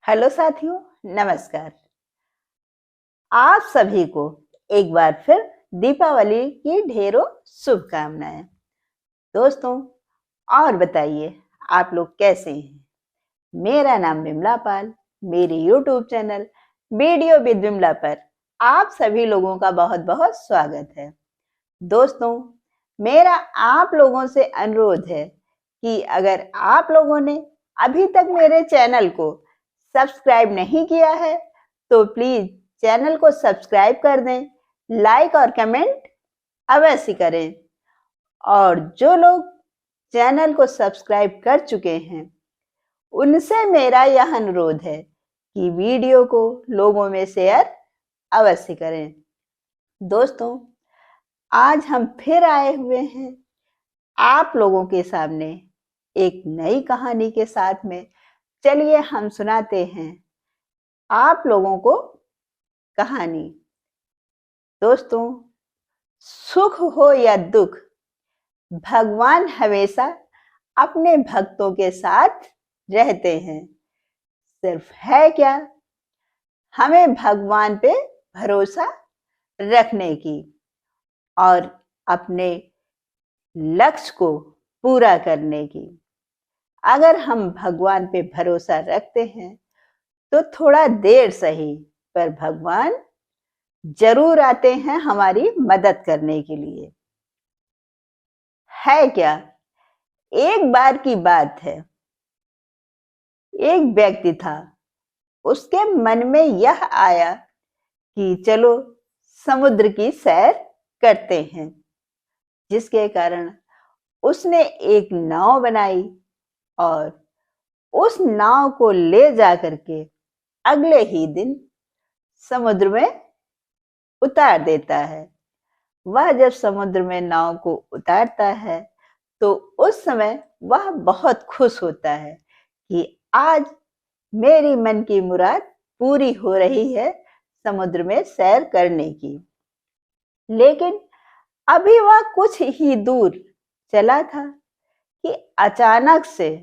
Hello साथियों, नमस्कार। आप सभी को एक बार फिर दीपावली की ढेरों शुभकामनाएं। दोस्तों, और बताइए आप लोग कैसे हैं? मेरा नाम विमला पाल। मेरे YouTube channel video with Vimla पर आप सभी लोगों का बहुत बहुत स्वागत है। दोस्तों, मेरा आप लोगों से अनुरोध है कि अगर आप लोगों ने अभी तक मेरे चैनल को सब्सक्राइब नहीं किया है तो प्लीज चैनल को सब्सक्राइब कर दें, लाइक और कमेंट अवश्य करें। और जो लोग चैनल को सब्सक्राइब कर चुके हैं उनसे मेरा यह अनुरोध है कि वीडियो को लोगों में शेयर अवश्य करें। दोस्तों, आज हम फिर आए हुए हैं आप लोगों के सामने एक नई कहानी के साथ में। चलिए हम सुनाते हैं आप लोगों को कहानी। दोस्तों, सुख हो या दुख, भगवान हमेशा अपने भक्तों के साथ रहते हैं। सिर्फ है क्या हमें भगवान पे भरोसा रखने की और अपने लक्ष्य को पूरा करने की। अगर हम भगवान पे भरोसा रखते हैं तो थोड़ा देर सही पर भगवान जरूर आते हैं हमारी मदद करने के लिए। है क्या, एक बार की बात है, एक व्यक्ति था। उसके मन में यह आया कि चलो समुद्र की सैर करते हैं, जिसके कारण उसने एक नाव बनाई और उस नाव को ले जाकर के अगले ही दिन समुद्र में उतार देता है। वह जब समुद्र में नाव को उतारता है तो उस समय वह बहुत खुश होता है कि आज मेरी मन की मुराद पूरी हो रही है समुद्र में सैर करने की। लेकिन अभी वह कुछ ही दूर चला था कि अचानक से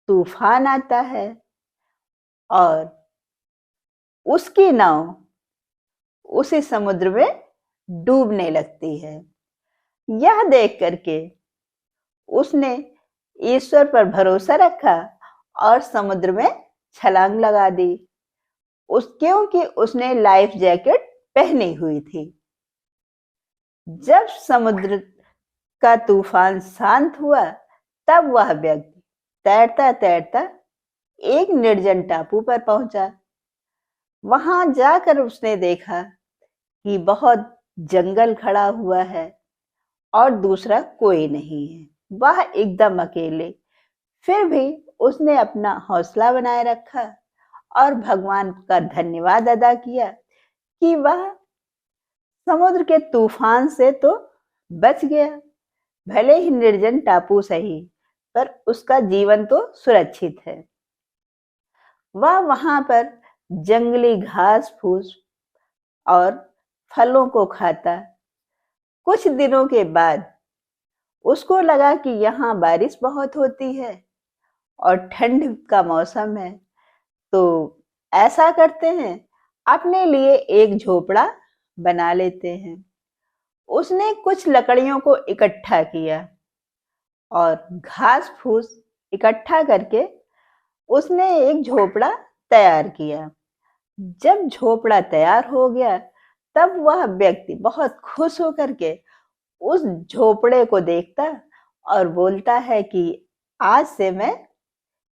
तूफान आता है और उसकी नाव उसी समुद्र में डूबने लगती है। यह देख करके उसने ईश्वर पर भरोसा रखा और समुद्र में छलांग लगा दी। क्योंकि उसने लाइफ जैकेट पहनी हुई थी। जब समुद्र का तूफान शांत हुआ तब वह व्यक्ति तैरता तैरता एक निर्जन टापू पर पहुंचा। वहां जाकर उसने देखा कि बहुत जंगल खड़ा हुआ है और दूसरा कोई नहीं है। वह एकदम अकेले। फिर भी उसने अपना हौसला बनाए रखा और भगवान का धन्यवाद अदा किया कि वह समुद्र के तूफान से तो बच गया। भले ही निर्जन टापू सही, पर उसका जीवन तो सुरक्षित है। वह वहां पर जंगली घास फूस और फलों को खाता। कुछ दिनों के बाद उसको लगा कि यहाँ बारिश बहुत होती है और ठंड का मौसम है, तो ऐसा करते हैं अपने लिए एक झोपड़ा बना लेते हैं। उसने कुछ लकड़ियों को इकट्ठा किया और घास फूस इकट्ठा करके उसने एक झोपड़ा तैयार किया। जब झोपड़ा तैयार हो गया तब वह व्यक्ति बहुत खुश होकर के उस झोपड़े को देखता और बोलता है कि आज से मैं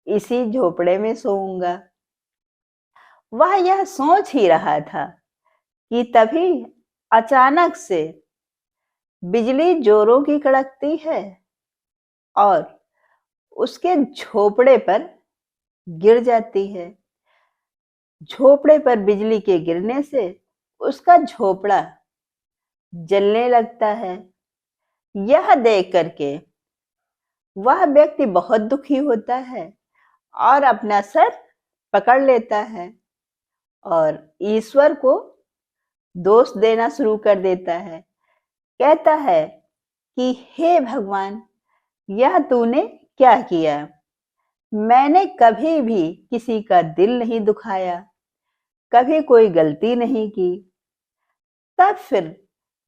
इसी झोपड़े में सोऊंगा। वह यह सोच ही रहा था कि तभी अचानक से बिजली जोरों की कड़कती है और उसके झोपड़े पर गिर जाती है। झोपड़े पर बिजली के गिरने से उसका झोपड़ा जलने लगता है। यह देख करके वह व्यक्ति बहुत दुखी होता है और अपना सर पकड़ लेता है और ईश्वर को दोष देना शुरू कर देता है। कहता है कि हे भगवान, यह तूने क्या किया? मैंने कभी भी किसी का दिल नहीं दुखाया, कभी कोई गलती नहीं की, तब फिर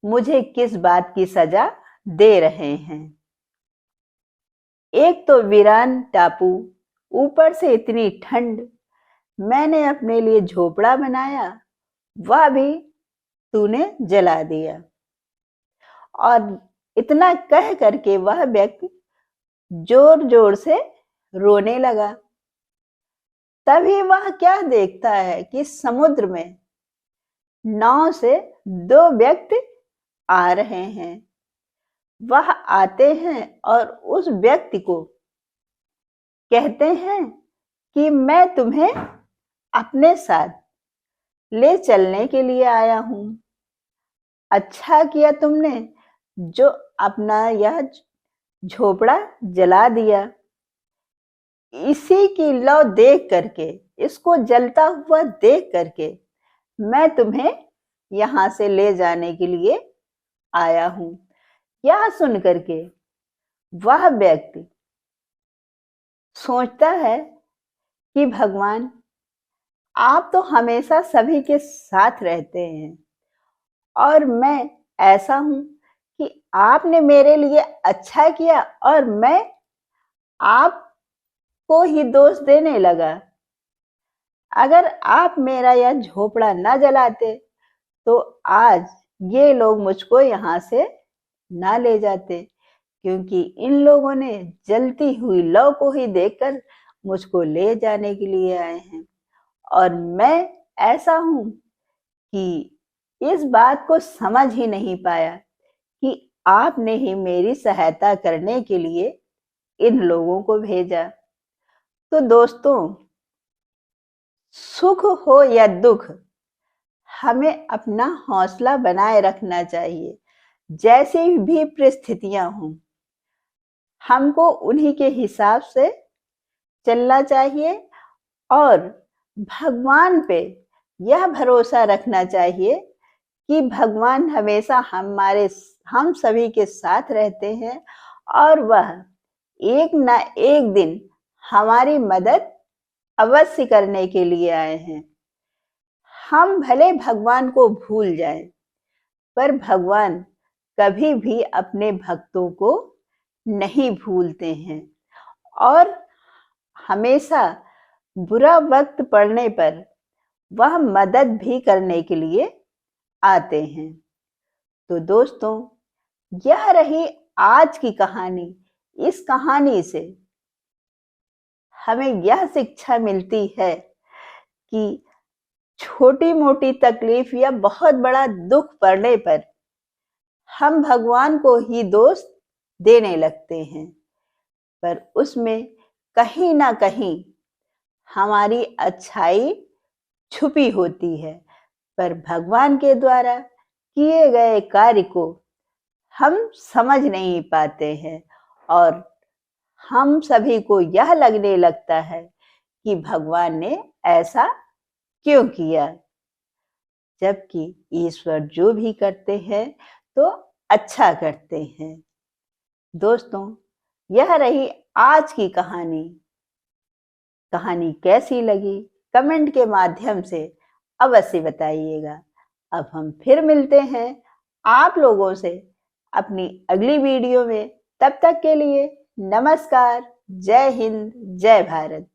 मुझे किस बात की सजा दे रहे हैं। एक तो वीरान टापू, ऊपर से इतनी ठंड, मैंने अपने लिए झोपड़ा बनाया, वह भी तूने जला दिया। और इतना कह करके वह व्यक्ति जोर जोर से रोने लगा। तभी वह क्या देखता है कि समुद्र में नाव से दो व्यक्ति आ रहे हैं। वह आते हैं और उस व्यक्ति को कहते हैं कि मैं तुम्हें अपने साथ ले चलने के लिए आया हूं। अच्छा किया तुमने जो अपना यह झोपड़ा जला दिया। इसी की लौ देख करके, इसको जलता हुआ देख करके मैं तुम्हें यहां से ले जाने के लिए आया हूं। यह सुन करके वह व्यक्ति सोचता है कि भगवान, आप तो हमेशा सभी के साथ रहते हैं और मैं ऐसा हूं कि आपने मेरे लिए अच्छा किया और मैं आपको ही दोष देने लगा। अगर आप मेरा यह झोपड़ा न जलाते तो आज ये लोग मुझको यहाँ से ना ले जाते, क्योंकि इन लोगों ने जलती हुई लौ को ही देखकर मुझको ले जाने के लिए आए हैं। और मैं ऐसा हूं कि इस बात को समझ ही नहीं पाया कि आपने ही मेरी सहायता करने के लिए इन लोगों को भेजा। तो दोस्तों, सुख हो या दुख, हमें अपना हौसला बनाए रखना चाहिए। जैसी भी परिस्थितियां हों, हमको उन्हीं के हिसाब से चलना चाहिए और भगवान पे यह भरोसा रखना चाहिए कि भगवान हमेशा हम सभी के साथ रहते हैं और वह एक ना एक दिन हमारी मदद अवश्य करने के लिए आए हैं। हम भले भगवान को भूल जाएं, पर भगवान कभी भी अपने भक्तों को नहीं भूलते हैं और हमेशा बुरा वक्त पड़ने पर वह मदद भी करने के लिए आते हैं। तो दोस्तों, यह रही आज की कहानी। इस कहानी से हमें यह शिक्षा मिलती है कि छोटी मोटी तकलीफ या बहुत बड़ा दुख पड़ने पर हम भगवान को ही दोष देने लगते हैं, पर उसमें कहीं ना कहीं हमारी अच्छाई छुपी होती है। पर भगवान के द्वारा किए गए कार्य को हम समझ नहीं पाते हैं और हम सभी को यह लगने लगता है कि भगवान ने ऐसा क्यों किया, जबकि ईश्वर जो भी करते हैं तो अच्छा करते हैं। दोस्तों, यह रही आज की कहानी। कहानी कैसी लगी कमेंट के माध्यम से अवश्य बताइएगा। अब हम फिर मिलते हैं आप लोगों से अपनी अगली वीडियो में। तब तक के लिए नमस्कार। जय हिंद, जय भारत।